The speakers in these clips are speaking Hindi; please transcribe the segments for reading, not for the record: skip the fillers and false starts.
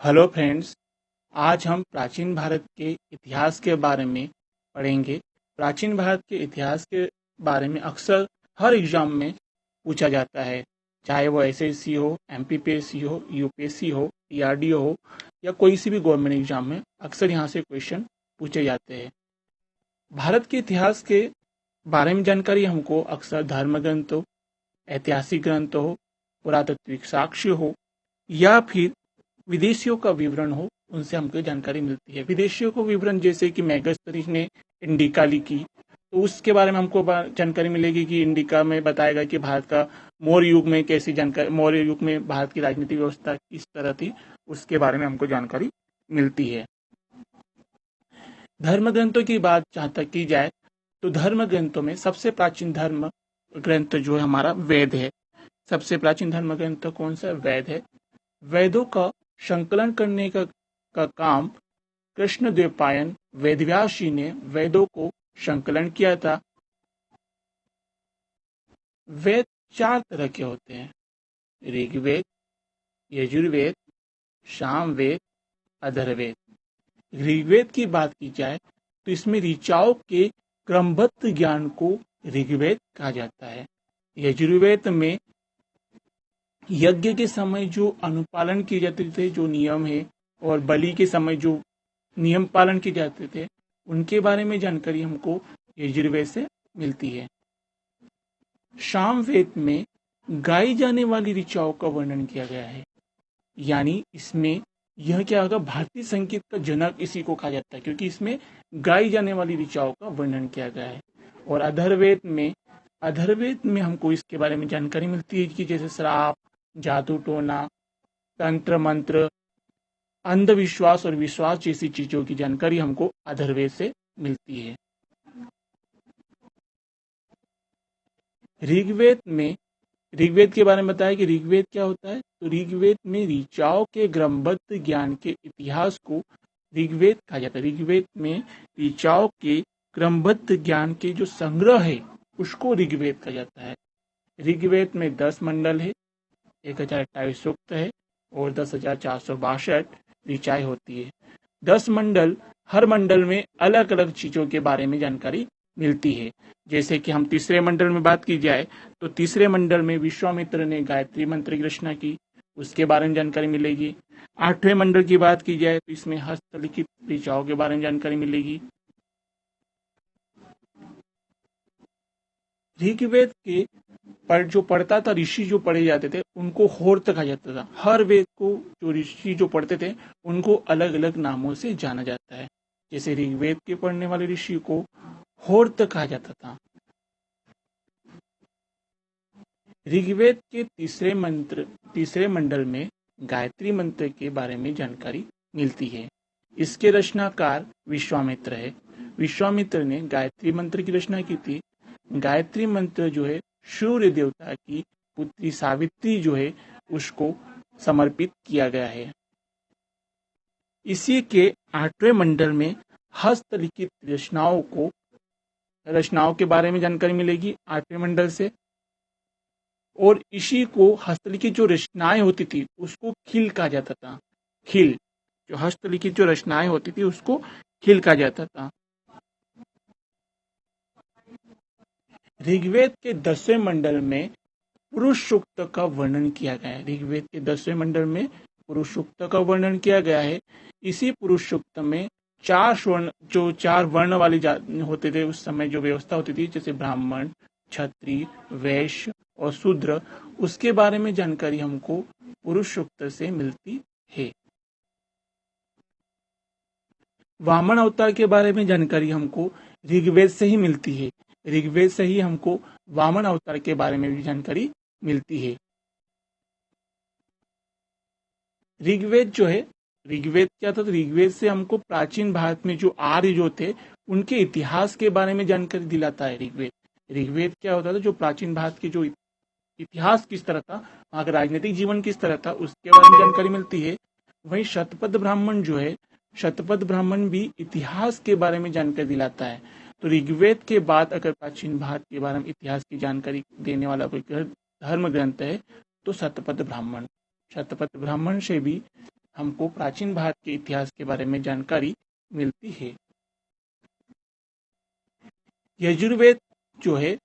Hello friends. आज हम प्राचीन भारत के इतिहास के बारे में पढ़ेंगे। प्राचीन भारत के इतिहास के बारे में अक्सर हर एग्जाम में पूछा जाता है, चाहे वो एसएससी हो, एमपीपीएससी हो, यूपीएससी हो, टीआरडी हो या कोई सी भी गवर्नमेंट एग्जाम में अक्सर यहाँ से क्वेश्चन पूछे जाते हैं। भारत के इतिहास के बारे में जानकारी हमको अक्सर धर्म ग्रंथ हो, ऐतिहासिक ग्रंथ हो, पुरातात्विक साक्ष्य हो या फिर विदेशियों का विवरण हो, उनसे हमको जानकारी मिलती है। विदेशियों को विवरण जैसे कि मैगस्थनीज ने इंडिका लिखी, तो उसके बारे में हमको जानकारी मिलेगी कि इंडिका में बताएगा कि भारत का मौर्य युग में कैसी जानकारी, मौर्य युग में भारत की राजनीतिक व्यवस्था किस तरह थी, उसके बारे में हमको जानकारी मिलती है। धर्म ग्रंथों की बात जहाँ तक की जाए तो धर्म ग्रंथों में सबसे प्राचीन धर्म ग्रंथ जो है हमारा वेद है। सबसे प्राचीन धर्म ग्रंथ कौन सा? वेद है। वेदों का संकलन करने का काम कृष्णद्वैपायन वेदव्यास जी ने वेदों को संकलन किया था। वेद 4 तरह के होते हैं: ऋग्वेद, यजुर्वेद, सामवेद, अथर्ववेद। ऋग्वेद की बात की जाए तो इसमें ऋचाओं के क्रमबद्ध ज्ञान को ऋग्वेद कहा जाता है। यजुर्वेद में यज्ञ के समय जो अनुपालन किए जाते थे, जो नियम है, और बलि के समय जो नियम पालन किए जाते थे, उनके बारे में जानकारी हमको यजुर्वेद से मिलती है। सामवेद में गाई जाने वाली ऋचाओं का वर्णन किया गया है, यानी इसमें यह क्या होगा, भारतीय संगीत का जनक इसी को कहा जाता है, क्योंकि इसमें गाई जाने वाली ऋचाओं का वर्णन किया गया है। और अथर्ववेद में हमको इसके बारे में जानकारी मिलती है कि जैसे श्राप, जादू टोना, तंत्र मंत्र, अंधविश्वास और विश्वास जैसी चीजों की जानकारी हमको अथर्ववेद से मिलती है। ऋग्वेद के बारे में बताया कि ऋग्वेद क्या होता है, तो ऋग्वेद में ऋचाओं के क्रमबद्ध ज्ञान के इतिहास को ऋग्वेद कहा जाता है। ऋग्वेद में ऋचाओं के क्रमबद्ध ज्ञान के जो संग्रह है उसको ऋग्वेद कहा जाता है। ऋग्वेद में 10 मंडल है, 1028 सूक्त है और 10,462 ऋचाएं होती है। 10 मंडल, हर मंडल में अलग अलग चीजों के बारे में जानकारी मिलती है। जैसे कि हम तीसरे मंडल में बात की जाए तो तीसरे मंडल में विश्वामित्र ने गायत्री मंत्र की रचना की, उसके बारे में जानकारी मिलेगी। 8वें मंडल की बात की जाए तो इसमें हस्तलिखित ऋचाओं के बारे में जानकारी मिलेगी। ऋग्वेद के पर जो पढ़ता था, ऋषि जो पढ़े जाते थे, उनको होर्त कहा जाता था। हर वेद को जो ऋषि जो पढ़ते थे उनको अलग अलग नामों से जाना जाता है। जैसे ऋग्वेद के पढ़ने वाले ऋषि को होर्त कहा जाता था। ऋग्वेद के तीसरे मंडल में गायत्री मंत्र के बारे में जानकारी मिलती है। इसके रचनाकार विश्वामित्र है। विश्वामित्र ने गायत्री मंत्र की रचना की थी। गायत्री मंत्र जो है सूर्य देवता की पुत्री सावित्री जो है उसको समर्पित किया गया है। इसी के 8वें मंडल में हस्तलिखित रचनाओं के बारे में जानकारी मिलेगी 8वें मंडल से। और इसी को हस्तलिखित जो रचनाएं होती थी उसको खिल कहा जाता था। खिल, जो हस्तलिखित जो रचनाएं होती थी उसको खिल कहा जाता था। ऋग्वेद के 10वें मंडल में पुरुष सूक्त का वर्णन किया गया है। ऋग्वेद के 10वें मंडल में पुरुष सूक्त का वर्णन किया गया है। इसी पुरुष सूक्त में 4 वर्ण वाले होते थे उस समय, जो व्यवस्था होती थी, जैसे ब्राह्मण, क्षत्रिय, वैश्य और शूद्र, उसके बारे में जानकारी हमको पुरुष सूक्त से मिलती है। वामन अवतार के बारे में जानकारी हमको ऋग्वेद से ही मिलती है। ऋग्वेद से ही हमको वामन अवतार के बारे में भी जानकारी मिलती है। ऋग्वेद क्या था, तो ऋग्वेद से हमको प्राचीन भारत में जो आर्य जो थे उनके इतिहास के बारे में जानकारी दिलाता है। ऋग्वेद क्या होता था, जो प्राचीन भारत के जो इतिहास किस तरह था, वहाँ का राजनीतिक जीवन किस तरह था, उसके बारे में जानकारी मिलती है। वहीं शतपथ ब्राह्मण भी इतिहास के बारे में जानकारी दिलाता है। तो ऋग्वेद के बाद अगर प्राचीन भारत के बारे में इतिहास की जानकारी देने वाला कोई धर्म ग्रंथ है तो शतपथ ब्राह्मण से भी हमको प्राचीन भारत के इतिहास के बारे में जानकारी मिलती है। यजुर्वेद जो है,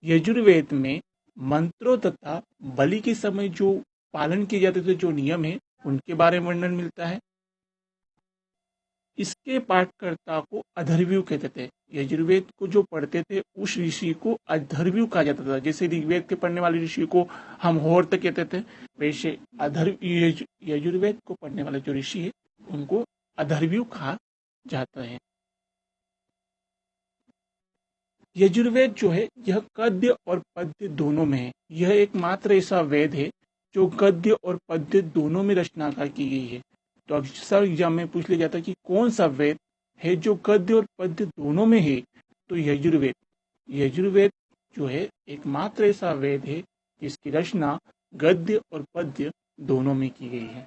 यजुर्वेद में मंत्रों तथा बलि के समय जो पालन किए जाते थे, जो नियम है, उनके बारे में वर्णन मिलता है। इसके पाठकर्ता को अधर्व्यू कहते थे। यजुर्वेद को जो पढ़ते थे उस ऋषि को अधर्व्यू कहा जाता था। जैसे ऋग्वेद के पढ़ने वाले ऋषि को हम होर्त कहते थे, वैसे यजुर्वेद को पढ़ने वाले जो ऋषि है उनको अधर्व्यू कहा जाता है। यजुर्वेद जो है यह गद्य और पद्य दोनों में है। यह एकमात्र ऐसा वेद है जो गद्य और पद्य दोनों में रचनाकार की गई है। तो अक्सर एग्जाम में पूछ लिया जाता है कि कौन सा वेद है जो गद्य और पद्य दोनों में है, तो यजुर्वेद। यजुर्वेद जो है एकमात्र ऐसा वेद है जिसकी रचना गद्य और पद्य दोनों में की गई है।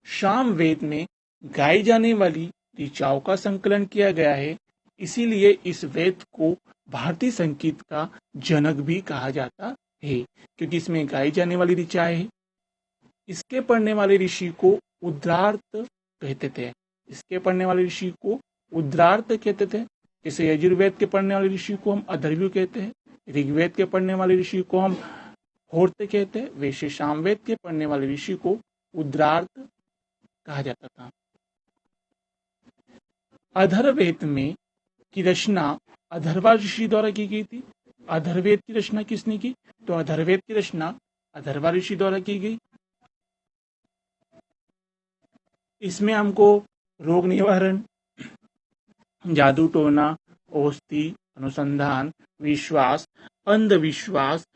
साम वेद में गाई जाने वाली ऋचाओं का संकलन किया गया है, इसीलिए इस वेद को भारतीय संगीत का जनक भी कहा जाता है, क्योंकि इसमें गाई जाने वाली ऋचाएं है। इसके पढ़ने वाले ऋषि को उद्रार्थ कहते थे। इसके पढ़ने वाले ऋषि को उद्रार्थ कहते थे। जैसे यजुर्वेद के पढ़ने वाले ऋषि को हम अधर्व्यू कहते हैं, ऋग्वेद के पढ़ने वाले ऋषि को हम होर्त कहते हैं, वैसे सामवेद के पढ़ने वाले ऋषि को उद्रार्थ कहा जाता था। अधर्वेद में की रचना अधर्वा ऋषि द्वारा की गई थी। अधर्वेद की रचना किसने की? तो अधर्वेद की रचना अधर्वा ऋषि द्वारा की गई। इसमें हमको रोग निवारण, जादू टोना, औषधि, अनुसंधान, विश्वास, अंधविश्वास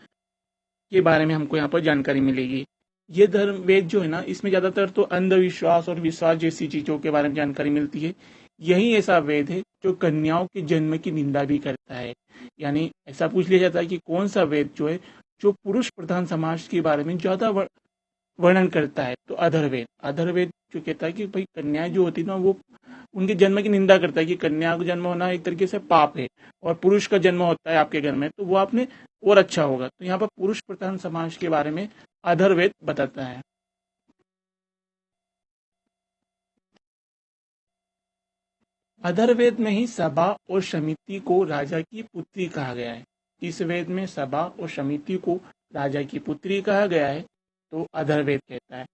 के बारे में हमको यहाँ पर जानकारी मिलेगी। ये धर्म वेद जो है ना, इसमें ज्यादातर तो अंधविश्वास और विश्वास जैसी चीजों के बारे में जानकारी मिलती है। यही ऐसा वेद है जो कन्याओं के जन्म की निंदा भी करता है। यानी ऐसा पूछ लिया जाता है कि कौन सा वेद जो है जो पुरुष प्रधान समाज के बारे में ज्यादा वर्णन करता है, तो अधर्वेद। अधर्वेद जो कहता है कि भाई कन्याएं जो होती है ना, वो उनके जन्म की निंदा करता है कि कन्या का जन्म होना एक तरीके से पाप है, और पुरुष का जन्म होता है आपके घर में तो वो आपने और अच्छा होगा। तो यहाँ पर पुरुष प्रधान समाज के बारे में अधर्वेद बताता है। अधर्वेद में ही सभा और समिति को राजा की पुत्री कहा गया है। इस वेद में सभा और समिति को राजा की पुत्री कहा गया है, तो अधर्वेद कहता है।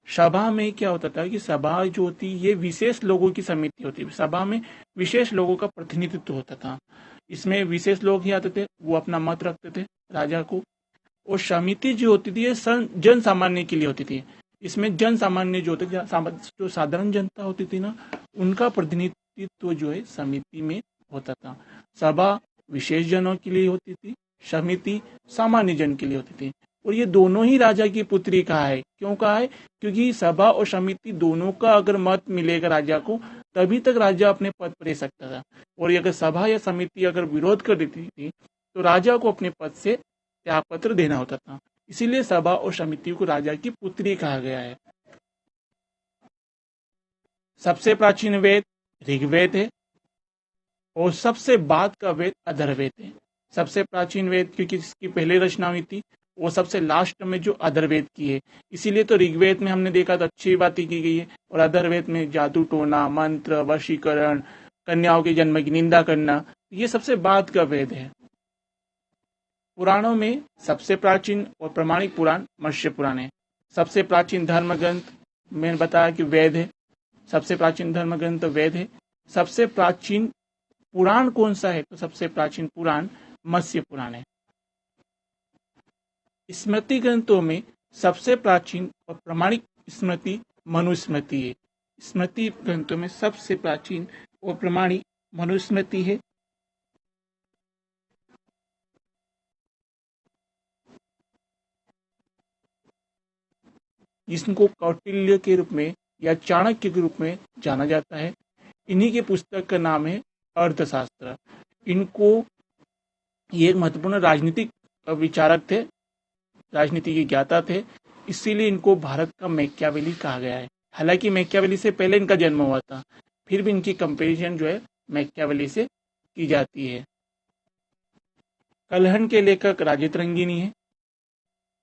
सभा में क्या होता था कि सभा जो होती ये विशेष लोगों की समिति होती है। सभा में विशेष लोगों का प्रतिनिधित्व होता था। इसमें विशेष लोग ही आते थे, वो अपना मत रखते थे राजा को। और समिति जो होती थी ये जन सामान्य के लिए होती थी। इसमें जन सामान्य जो होते थे, जो साधारण जनता होती थी ना, उनका प्रतिनिधित्व जो है समिति में होता था। सभा विशेष जनों के लिए होती थी, समिति सामान्य जन के लिए होती थी। और ये दोनों ही राजा की पुत्री कहा है। क्यों कहा है? क्योंकि सभा और समिति दोनों का अगर मत मिलेगा राजा को, तभी तक राजा अपने पद पर रह सकता था। और अगर सभा या समिति अगर विरोध कर देती थी तो राजा को अपने पद से त्यागपत्र देना होता था। इसीलिए सभा और समिति को राजा की पुत्री कहा गया है। सबसे प्राचीन वेद ऋग्वेद है और सबसे बाद का वेद अधर्वेद है। सबसे प्राचीन वेद क्योंकि इसकी पहले रचना हुई थी, वो सबसे लास्ट में जो अधर्वेद की है। इसीलिए तो ऋग्वेद में हमने देखा तो अच्छी बातें की गई है, और अधर्वेद में जादू टोना, मंत्र, वशीकरण, कन्याओं के जन्म की निंदा करना, ये सबसे बाद का वेद है। पुराणों में सबसे प्राचीन और प्रमाणिक पुराण मत्स्य पुराण है। सबसे प्राचीन धर्म ग्रंथ मैंने बताया कि वेद है। सबसे प्राचीन धर्म ग्रंथ वेद है। सबसे प्राचीन पुराण कौन सा है? तो सबसे प्राचीन पुराण मत्स्य पुराण है। स्मृति ग्रंथों में सबसे प्राचीन और प्रमाणिक स्मृति मनुस्मृति है। स्मृति ग्रंथों में सबसे प्राचीन और प्रमाणिक मनुस्मृति है। जिसको कौटिल्य के रूप में या चाणक्य के रूप में जाना जाता है। इन्हीं की पुस्तक का नाम है अर्थशास्त्र। इनको ये एक महत्वपूर्ण राजनीतिक विचारक थे, राजनीति के ज्ञाता थे, इसीलिए इनको भारत का मैकियावेली कहा गया है। हालांकि मैकियावेली से पहले इनका जन्म हुआ था, फिर भी इनकी कंपैरिजन जो है मैकियावेली से की जाती है। कलहन के लेखक राजेंद्र रंगिनी है।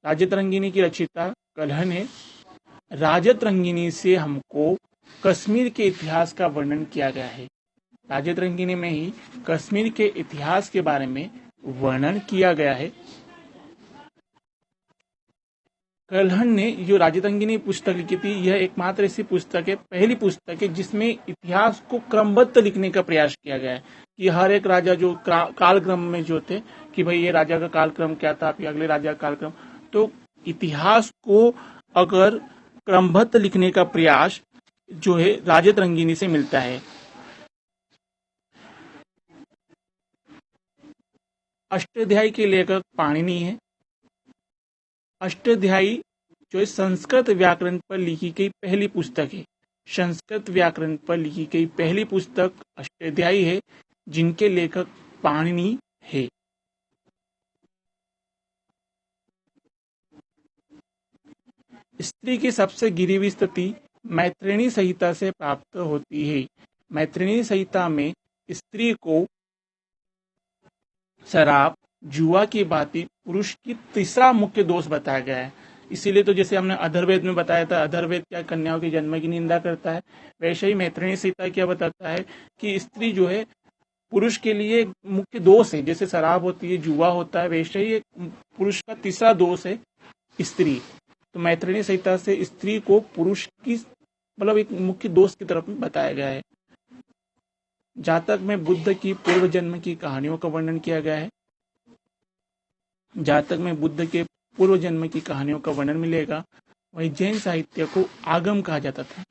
राजेंद्र रंगिनी की रचयिता कलह ने राजत रंगिनी से हमको कश्मीर के इतिहास का वर्णन किया गया है। राजत रंगिनी में ही कश्मीर के इतिहास के बारे में वर्णन किया गया है। कलहन ने जो राजत रंगिनी पुस्तक लिखी थी, यह एकमात्र ऐसी पुस्तक है, पहली पुस्तक है जिसमें इतिहास को क्रमबद्ध लिखने का प्रयास किया गया है कि हर एक राजा जो कालक्रम में जो थे कि भाई ये राजा का कालक्रम क्या था, फिर अगले राजा का कालक्रम। तो इतिहास को अगर क्रमबद्ध लिखने का प्रयास जो है राजत रंगिनी से मिलता है। अष्टाध्यायी के लेखक पाणिनि है। अष्टाध्यायी जो है संस्कृत व्याकरण पर लिखी गई पहली पुस्तक है। संस्कृत व्याकरण पर लिखी गई पहली पुस्तक अष्टाध्यायी है, जिनके लेखक पाणिनि है। स्त्री की सबसे गिरी हुई स्थिति मैत्रेयी संहिता से प्राप्त होती है। मैत्रेयी संहिता में स्त्री को शराब, जुआ की भांति पुरुष की तीसरा मुख्य दोष बताया गया है। इसीलिए तो जैसे हमने अधर्वेद में बताया था, अधर्वेद क्या कन्याओं के जन्म की निंदा करता है, वैसे ही मैत्रेयी संहिता क्या बताता है कि स्त्री जो है पुरुष के लिए मुख्य दोष है। जैसे शराब होती है, जुआ होता है, वैसे ही पुरुष का तीसरा दोष है स्त्री। तो मैत्रेयी संहिता से स्त्री को पुरुष की मतलब एक मुख्य दोष की तरफ बताया गया है। जातक में बुद्ध की पूर्व जन्म की कहानियों का वर्णन किया गया है। जातक में बुद्ध के पूर्व जन्म की कहानियों का वर्णन मिलेगा। वही जैन साहित्य को आगम कहा जाता था।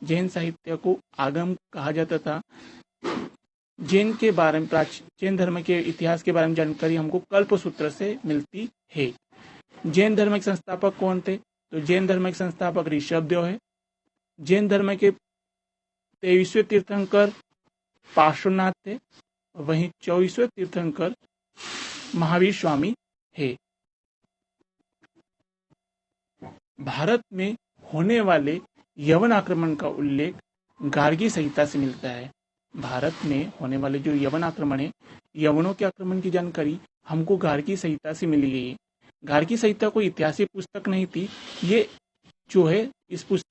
जैन साहित्य को आगम कहा जाता था। जैन के बारे में जैन धर्म के इतिहास के बारे में जानकारी हमको कल्पसूत्र से मिलती है। जैन धर्म के संस्थापक कौन थे? तो जैन धर्म के संस्थापक ऋषभदेव है। जैन धर्म के 23वें तीर्थंकर पार्श्वनाथ थे। वहीं 24वें तीर्थंकर महावीर स्वामी है। भारत में होने वाले यवन आक्रमण का उल्लेख गार्गी संहिता से मिलता है। भारत में होने वाले जो यवन आक्रमण है, यवनों के आक्रमण की जानकारी हमको गार्गी संहिता से मिली गई है। गार्गी संहिता कोई ऐतिहासिक पुस्तक नहीं थी। ये जो है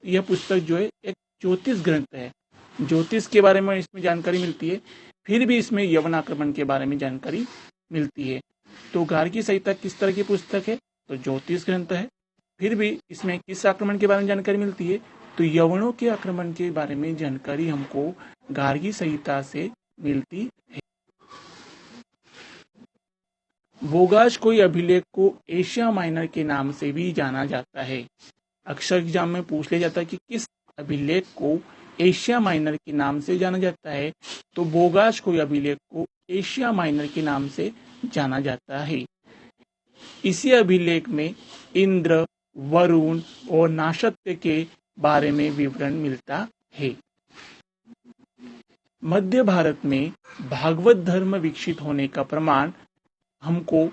यह पुस्तक जो है एक ज्योतिष ग्रंथ है। ज्योतिष के बारे में इसमें जानकारी मिलती है, फिर भी इसमें यवन आक्रमण के बारे में जानकारी मिलती है। तो गार्गी संहिता किस तरह की पुस्तक है? तो ज्योतिष ग्रंथ है। फिर भी इसमें किस आक्रमण के बारे में जानकारी मिलती है? तो यवनों के आक्रमण के बारे में जानकारी हमको गार्गी संहिता से मिलती है। बोगास कोई अभिलेख को एशिया माइनर के नाम से भी जाना जाता है। अक्सर एग्जाम में पूछ लिया जाता है कि किस अभिलेख को एशिया माइनर के नाम से जाना जाता है। तो बोगास कोई अभिलेख को एशिया माइनर के नाम से जाना जाता है। इसी अभिलेख में इंद्र, वरुण और नाशत्य के बारे में विवरण मिलता है। मध्य भारत में भागवत धर्म विकसित होने का प्रमाण हमको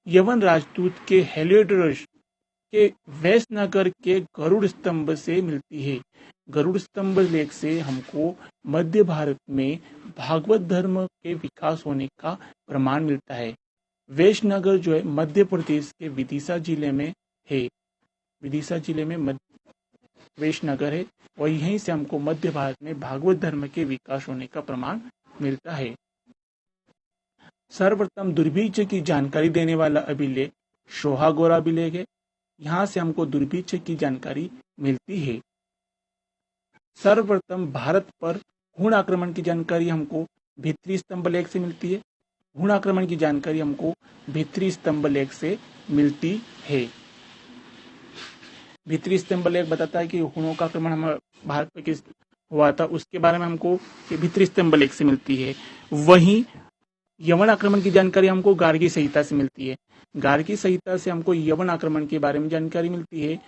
यवन राजदूत के हेलियोडोरस के वैश्यनगर के गरुड़ स्तंभ से मिलती है। गरुड़ स्तंभ लेख से हमको मध्य भारत में भागवत धर्म के विकास होने का प्रमाण मिलता है। वैश्यनगर जो है मध्य प्रदेश के विदिशा जिले में है। विदिशा जिले में वैश्यनगर है और यहीं से हमको मध्य भारत में भागवत धर्म के विकास होने का प्रमाण मिलता है। सर्वप्रथम दुर्भिक्ष की जानकारी देने वाला अभिलेख सोहागोरा अभिलेख है। यहाँ से हमको दुर्भिक्ष की जानकारी मिलती है। सर्वप्रथम भारत पर हुण आक्रमण की जानकारी हमको भित्री स्तंभ लेख से मिलती है। हुण आक्रमण की जानकारी हमको भित्री स्तंभ लेख से मिलती है। भित्री स्तंभ लेख बताता है कि हुणों का आक्रमण हमारे भारत पर किस हुआ था, उसके बारे में हमको भित्री स्तंभ लेख से मिलती है। वहीं यवन आक्रमण की जानकारी हमको गार्गी संहिता से मिलती है। गार्गी संहिता से हमको यवन आक्रमण के बारे में जानकारी मिलती है।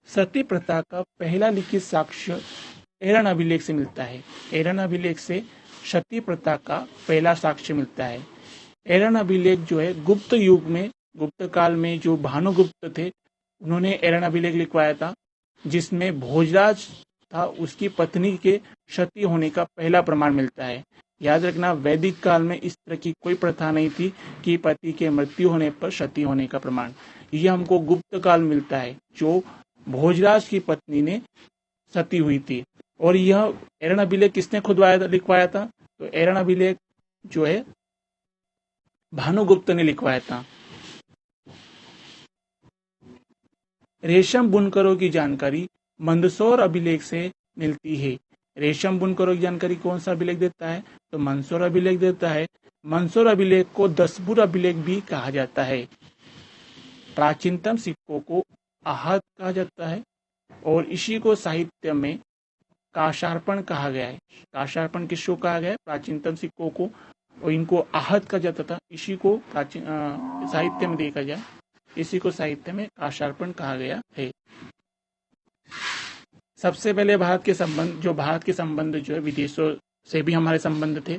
सती प्रथा का पहला लिखित साक्ष्य एरन अभिलेख से मिलता है। एरन अभिलेख से सती प्रथा का पहला साक्ष्य मिलता है। एरन अभिलेख जो है गुप्त युग में, गुप्त काल में जो भानुगुप्त थे, उन्होंने एरन अभिलेख लिखवाया था, जिसमें भोजराज था उसकी पत्नी के सती होने का पहला प्रमाण मिलता है। याद रखना, वैदिक काल में इस तरह की कोई प्रथा नहीं थी कि पति के मृत्यु होने पर सती होने का प्रमाण। ये हमको गुप्त काल मिलता है, जो भोजराज की पत्नी ने सती हुई थी। और यह एरन अभिलेख किसने लिखवाया था? तो एरन अभिलेख जो है भानुगुप्त ने लिखवाया था। रेशम बुनकरों की जानकारी मंदसौर अभिलेख से मिलती है। रेशम बुनकरों की जानकारी कौन सा अभिलेख देता है? तो मंदसौर अभिलेख देता है। मंदसौर अभिलेख को दसपुर अभिलेख भी कहा जाता है। प्राचीनतम सिक्कों को आहत कहा जाता है और इसी को साहित्य में काशार्पण कहा गया है। काशार्पण किसको कहा गया है? प्राचीनतम सिक्कों को, और इनको आहत कहा जाता था। इसी को प्राचीन साहित्य में देखा जाए, इसी को साहित्य में काशार्पण कहा गया है। सबसे पहले भारत के संबंध जो है विदेशों से भी हमारे संबंध थे।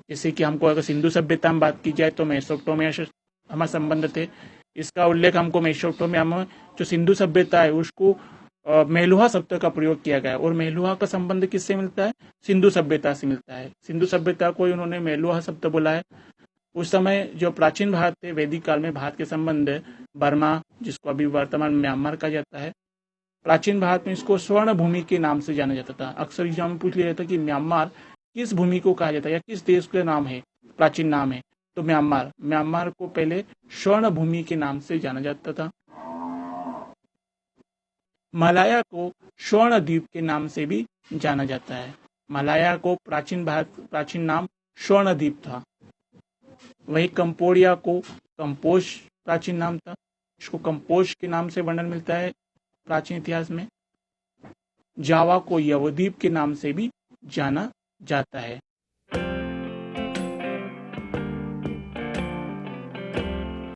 जैसे कि हमको अगर सिंधु सभ्यता में बात की जाए तो मेसोपोटामिया से हमारे संबंध थे। इसका उल्लेख हमको मेसोपोटामिया में जो सिंधु सभ्यता है उसको मेलुहा शब्द का प्रयोग किया गया, और मेलुहा का संबंध किससे मिलता है? सिंधु सभ्यता से मिलता है। सिंधु सभ्यता को उन्होंने मेलुहा शब्द बोला है। उस समय जो प्राचीन भारत थे, वैदिक काल में भारत के संबंध बर्मा, जिसको अभी वर्तमान म्यांमार कहा जाता है, प्राचीन भारत में इसको स्वर्ण भूमि के नाम से जाना जाता था। अक्सर एग्जाम में पूछ लिया जाता कि म्यांमार किस भूमि को कहा जाता है या किस देश का नाम है, प्राचीन नाम है? तो म्यांमार को पहले स्वर्ण भूमि के नाम से जाना जाता था। मलाया को स्वर्ण द्वीप के नाम से भी जाना जाता है। मलाया को प्राचीन नाम स्वर्ण द्वीप था। वही कंपोडिया को कंपोज प्राचीन नाम था, इसको कंपोज के नाम से वर्णन मिलता है प्राचीन इतिहास में। जावा को यवद्वीप के नाम से भी जाना जाता है।